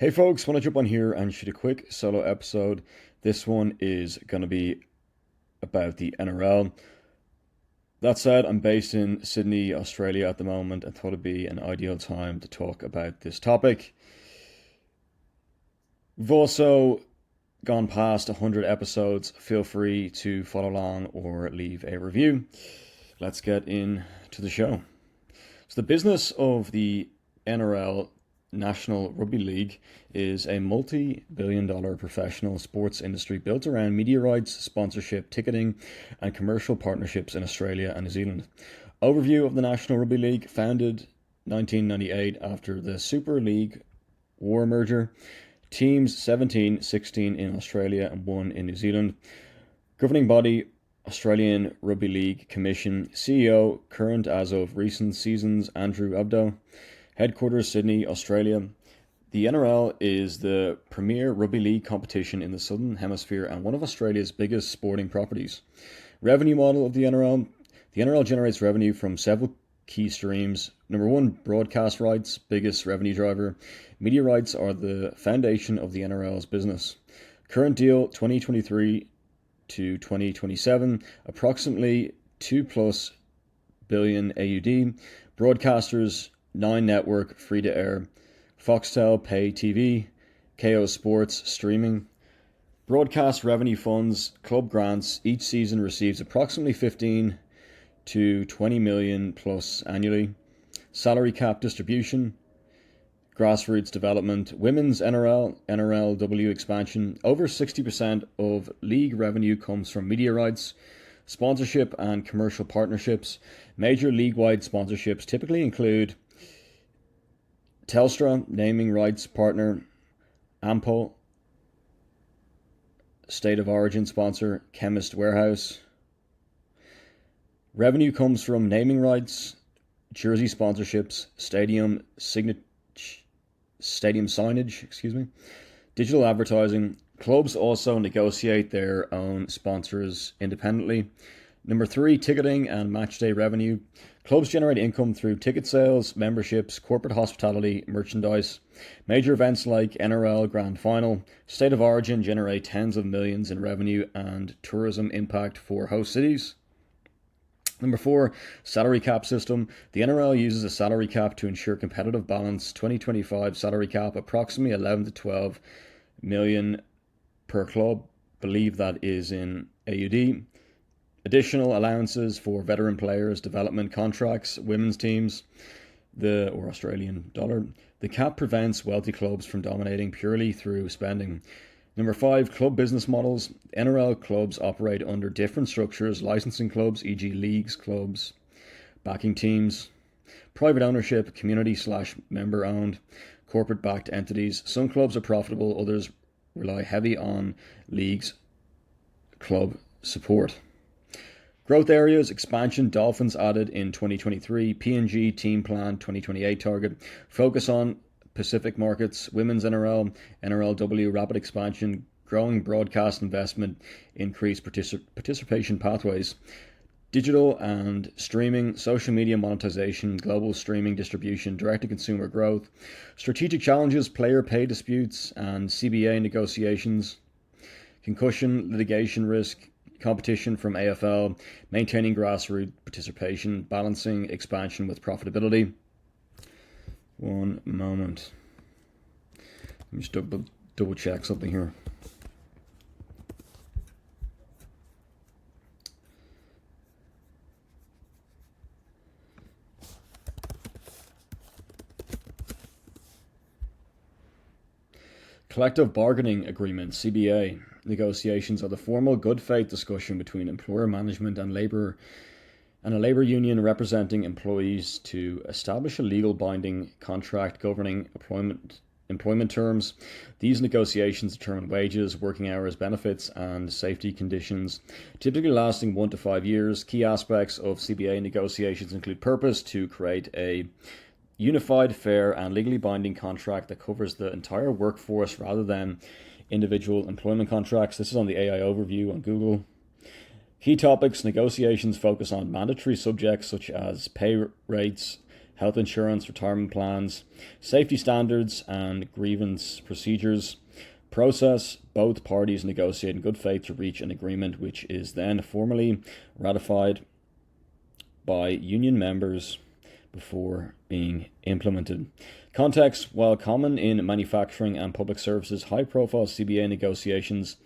Hey folks, want to jump on here and shoot a quick solo episode. This one is going to be about the NRL. That said, I'm based in Sydney, Australia at the moment and thought it'd be an ideal time to talk about this topic. We've also gone past 100 episodes. Feel free to follow along or leave a review. Let's get into the show. So, the business of the NRL, National Rugby League, is a multi-billion-dollar professional sports industry built around media rights, sponsorship, ticketing, and commercial partnerships in Australia and New Zealand. Overview of the National Rugby League, founded 1998 after the Super League War merger. Teams 17, 16 in Australia and 1 in New Zealand. Governing body, Australian Rugby League Commission. CEO, current as of recent seasons, Andrew Abdo. Headquarters, Sydney, Australia. The NRL is the premier rugby league competition in the Southern Hemisphere and one of Australia's biggest sporting properties. Revenue model of the NRL. The NRL generates revenue from several key streams. Number one, broadcast rights, biggest revenue driver. Media rights are the foundation of the NRL's business. Current deal, 2023 to 2027, approximately 2+ billion AUD. Broadcasters, Nine Network, free to air, Foxtel, pay TV, KO Sports, streaming. Broadcast revenue funds, club grants, each season receives approximately 15 to 20 million plus annually. Salary cap distribution, grassroots development, women's NRL, NRLW expansion. Over 60% of league revenue comes from media rights, sponsorship, and commercial partnerships. Major league-wide sponsorships typically include Telstra, naming rights partner, Ample, State of Origin sponsor, Chemist Warehouse. Revenue comes from naming rights, jersey sponsorships, stadium signage, digital advertising. Clubs also negotiate their own sponsors independently. Number 3, ticketing and matchday revenue. Clubs generate income through ticket sales, memberships, corporate hospitality, merchandise. Major events like NRL Grand Final, State of Origin generate tens of millions in revenue and tourism impact for host cities. Number 4, salary cap system. The NRL uses a salary cap to ensure competitive balance. 2025 salary cap, approximately 11 to 12 million per club. Believe that is in AUD. Additional allowances for veteran players, development contracts, women's teams, or Australian dollar. The cap prevents wealthy clubs from dominating purely through spending. Number 5, club business models. NRL clubs operate under different structures: licensing clubs, e.g. leagues, clubs, backing teams, private ownership, community/member owned, corporate backed entities. Some clubs are profitable, others rely heavy on leagues club support. Growth areas, expansion, Dolphins added in 2023, PNG team plan 2028 target, focus on Pacific markets, women's NRL, NRLW rapid expansion, growing broadcast investment, increased participation pathways, digital and streaming, social media monetization, global streaming distribution, direct-to-consumer growth, strategic challenges, player pay disputes and CBA negotiations, concussion, litigation risk, competition from AFL, maintaining grassroots participation, balancing expansion with profitability. One moment. Let me just double check something here. Collective bargaining agreement, CBA. Negotiations are the formal good faith discussion between employer management and a labour union representing employees to establish a legal binding contract governing employment terms. These negotiations determine wages, working hours, benefits, and safety conditions, typically lasting 1 to 5 years. Key aspects of CBA negotiations include purpose: to create a unified, fair, and legally binding contract that covers the entire workforce rather than individual employment contracts. This is on the AI overview on Google. Key topics: negotiations focus on mandatory subjects such as pay rates, health insurance, retirement plans, safety standards, and grievance procedures. Process: both parties negotiate in good faith to reach an agreement, which is then formally ratified by union members before being implemented. Context: while common in manufacturing and public services, high-profile CBA negotiations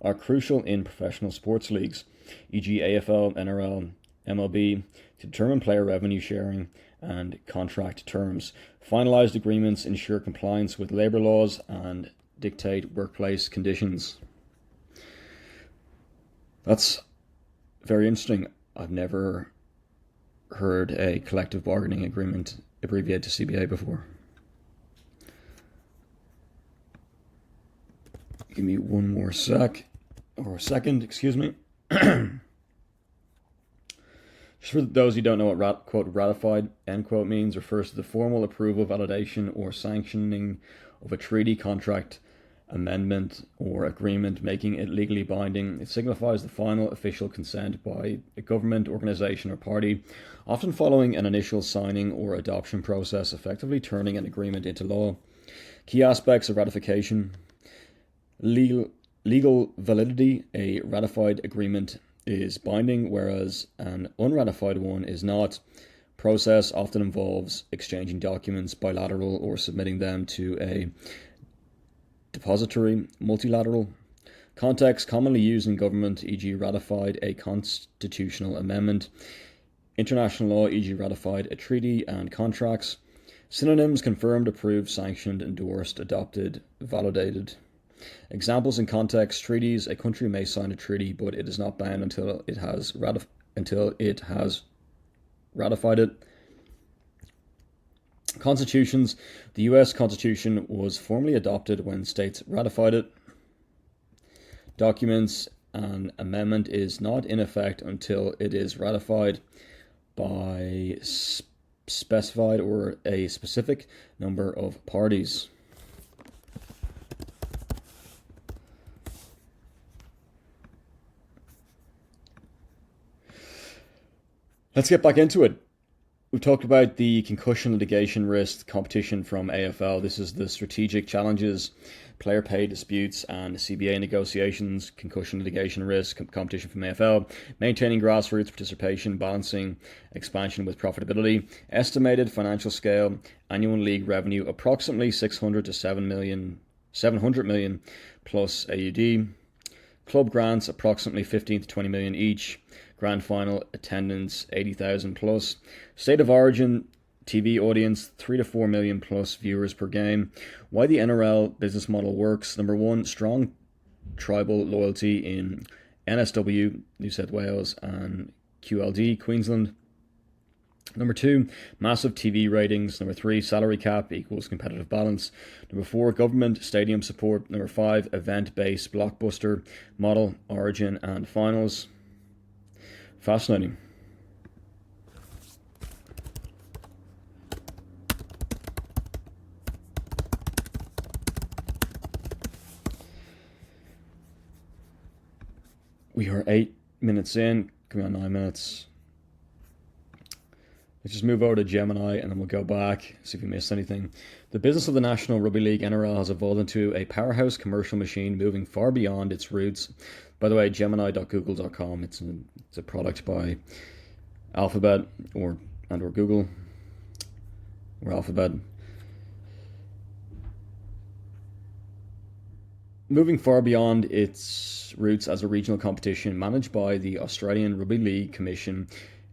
are crucial in professional sports leagues, e.g. AFL, NRL, MLB, to determine player revenue sharing and contract terms. Finalized agreements ensure compliance with labour laws and dictate workplace conditions. That's very interesting. I've never heard a collective bargaining agreement abbreviated to CBA before. Give me one more second, excuse me. Just for those who don't know what quote ratified end quote means, refers to the formal approval, validation, or sanctioning of a treaty, contract, amendment, or agreement, making it legally binding. It signifies the final official consent by a government, organization, or party, often following an initial signing or adoption process, effectively turning an agreement into law. Key aspects of ratification: legal validity. A ratified agreement is binding, whereas an unratified one is not. Process often involves exchanging documents bilateral or submitting them to a depository multilateral. Context: commonly used in government, e.g. ratified a constitutional amendment. International law, e.g. ratified a treaty and contracts. Synonyms: confirmed, approved, sanctioned, endorsed, adopted, validated. Examples in context: treaties. A country may sign a treaty, but it is not bound until it has ratified it. Constitutions. The US Constitution was formally adopted when states ratified it. Documents. An amendment is not in effect until it is ratified by specified or a specific number of parties. Let's get back into it. We've talked about the concussion litigation risk competition from AFL. This is the strategic challenges, player pay disputes, and CBA negotiations, concussion litigation risk competition from AFL, maintaining grassroots participation, balancing expansion with profitability, estimated financial scale, annual league revenue approximately 600 to 700 million plus AUD, club grants approximately 15 to 20 million each, grand final attendance 80,000 plus, state of origin TV audience 3 to 4 million plus viewers per game. Why the NRL business model works: number one, strong tribal loyalty in NSW, New South Wales, and QLD, Queensland. Number two, massive TV ratings. Number three, salary cap equals competitive balance. Number four, government stadium support. Number five, event-based blockbuster model, origin and finals. Fascinating. We are 8 minutes in, coming on 9 minutes. Let's just move over to Gemini and then we'll go back, see if we missed anything. The business of the National Rugby League, NRL, has evolved into a powerhouse commercial machine moving far beyond its roots. By the way, Gemini.google.com, it's a product by Alphabet or Google or Alphabet. Moving far beyond its roots as a regional competition managed by the Australian Rugby League Commission,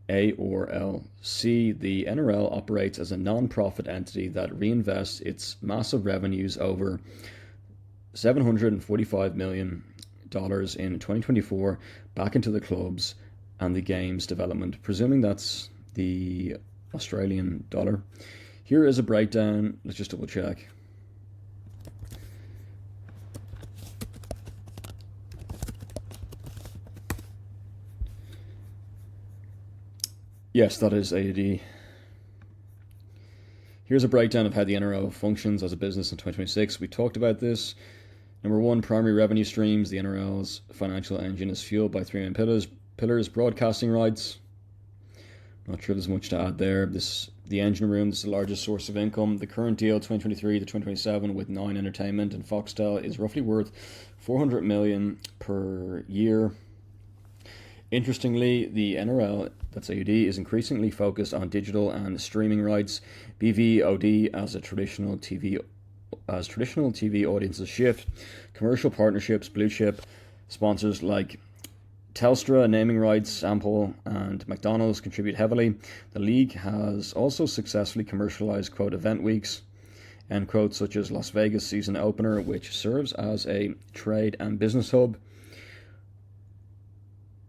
ARLC, the NRL operates as a non-profit entity that reinvests its massive revenues over $745 million in 2024 back into the clubs and the game's development, presuming that's the Australian dollar. Here is a breakdown. Let's just double check. Yes, that is AUD. Here's a breakdown of how the NRL functions as a business in 2026. We talked about this. Number one, primary revenue streams. The NRL's financial engine is fueled by three main pillars. Broadcasting rights. Not sure there's much to add there. This the engine room. This is the largest source of income. The current deal, 2023 to 2027, with Nine Entertainment and Foxtel, is roughly worth $400 million per year. Interestingly, the NRL, that's AUD, is increasingly focused on digital and streaming rights. BVOD as traditional TV audiences shift. Commercial partnerships, blue chip sponsors like Telstra, naming rights, Ampol, and McDonald's contribute heavily. The league has also successfully commercialized, quote, event weeks, end quote, such as Las Vegas season opener, which serves as a trade and business hub.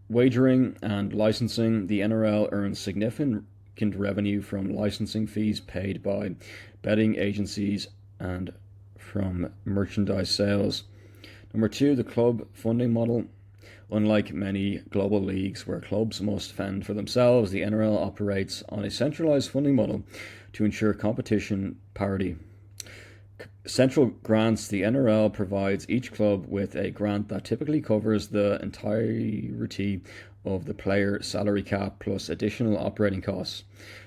Wagering and licensing. The NRL earns significant revenue from licensing fees paid by betting agencies and from merchandise sales. Number 2, the club funding model. Unlike many global leagues where clubs must fend for themselves, the NRL operates on a centralized funding model to ensure competition parity. Central grants. The NRL provides each club with a grant that typically covers the entirety of the player salary cap plus additional operating costs.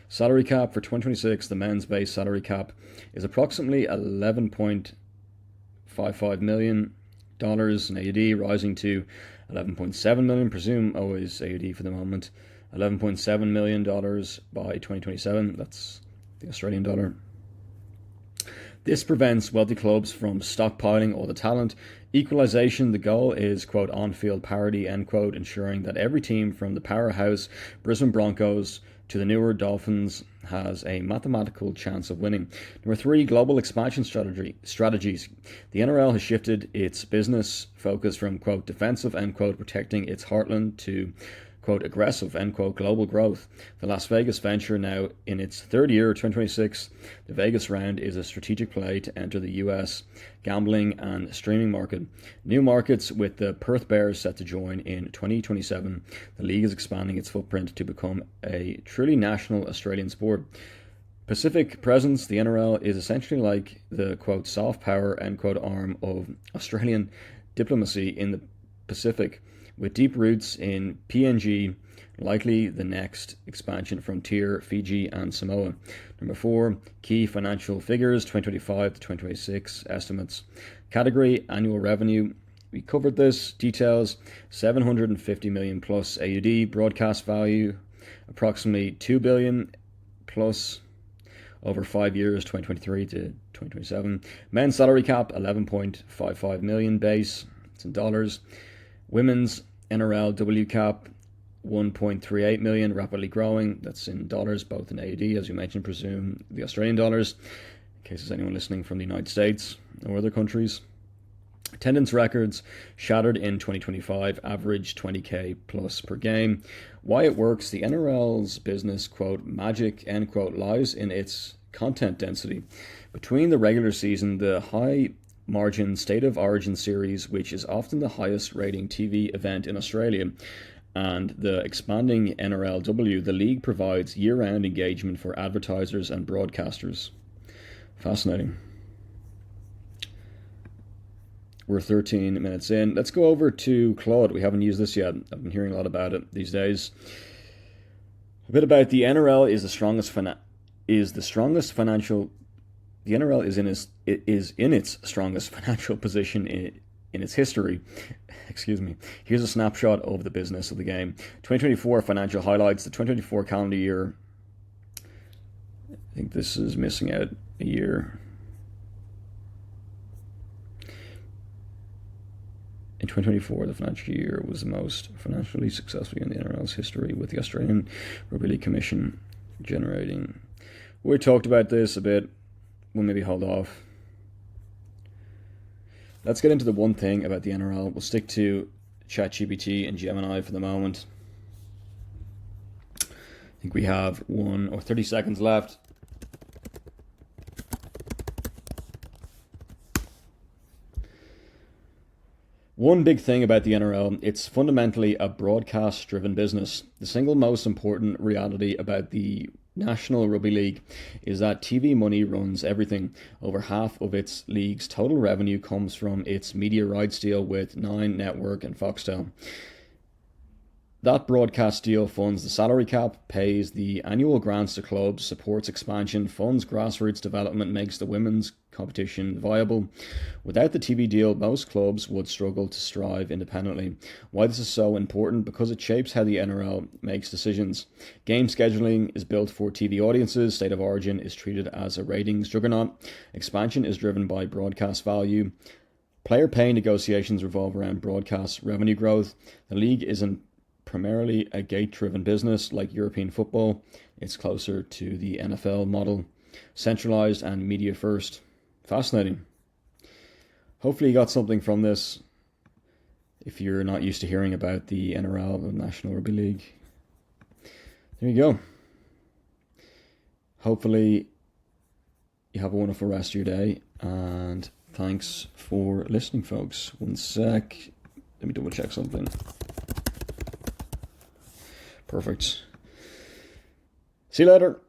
Salary cap for 2026, the men's base salary cap is approximately $11.55 million in AUD, rising to $11.7 million, presume always AUD for the moment, $11.7 million by 2027. That's the Australian dollar. This prevents wealthy clubs from stockpiling all the talent. Equalization. The goal is, quote, on-field parity, end quote, ensuring that every team from the powerhouse Brisbane Broncos to the newer Dolphins has a mathematical chance of winning. Number 3, global expansion strategies. The NRL has shifted its business focus from, quote, defensive, end quote, protecting its heartland to, quote, aggressive, end quote, global growth. The Las Vegas venture, now in its third year, 2026, the Vegas round is a strategic play to enter the US gambling and streaming market. New markets, with the Perth Bears set to join in 2027. The league is expanding its footprint to become a truly national Australian sport. Pacific presence. The NRL is essentially like the, quote, soft power, end quote, arm of Australian diplomacy in the Pacific, with deep roots in PNG, likely the next expansion frontier, Fiji and Samoa. Number 4, key financial figures, 2025 to 2026 estimates. Category, annual revenue. We covered this. Details, 750 million plus AUD. Broadcast value, approximately 2 billion plus over 5 years, 2023 to 2027. Men's salary cap, 11.55 million base. It's in dollars. Women's NRL W cap, 1.38 million, rapidly growing. That's in dollars, both in AUD, as you mentioned, presume the Australian dollars, in case there's anyone listening from the United States or other countries. Attendance records shattered in 2025, average 20k plus per game. Why it works. The NRL's business, quote, magic, end quote, lies in its content density. Between the regular season, the high margin State of Origin series, which is often the highest rating TV event in Australia, and the expanding NRLW, the league provides year-round engagement for advertisers and broadcasters. Fascinating. We're 13 minutes in. Let's go over to Claude. We haven't used this yet. I've been hearing a lot about it these days. A bit about the NRL is the strongest financial. The NRL is in its strongest financial position in its history. Excuse me. Here's a snapshot of the business of the game. 2024 financial highlights. The 2024 calendar year. I think this is missing out a year. In 2024, the financial year was the most financially successful in the NRL's history, with the Australian Rugby League Commission generating. We talked about this a bit. We'll maybe hold off. Let's get into the one thing about the NRL. We'll stick to ChatGPT and Gemini for the moment. I think we have 1 or 30 seconds left. One big thing about the NRL, it's fundamentally a broadcast-driven business. The single most important reality about the National Rugby League is that TV money runs everything. Over half of its league's total revenue comes from its media rights deal with Nine Network and Foxtel. That broadcast deal funds the salary cap, pays the annual grants to clubs, supports expansion, funds grassroots development, makes the women's competition viable. Without the TV deal, most clubs would struggle to strive independently. Why this is so important? Because it shapes how the NRL makes decisions. Game scheduling is built for TV audiences, State of Origin is treated as a ratings juggernaut, expansion is driven by broadcast value. Player pay negotiations revolve around broadcast revenue growth. The league isn't primarily a gate-driven business like European football. It's closer to the NFL model, centralized and media first. Fascinating. Hopefully you got something from this if you're not used to hearing about the NRL, the National Rugby League. There you go. Hopefully you have a wonderful rest of your day, and thanks for listening, folks. One sec. Let me double check something. Perfect. See you later.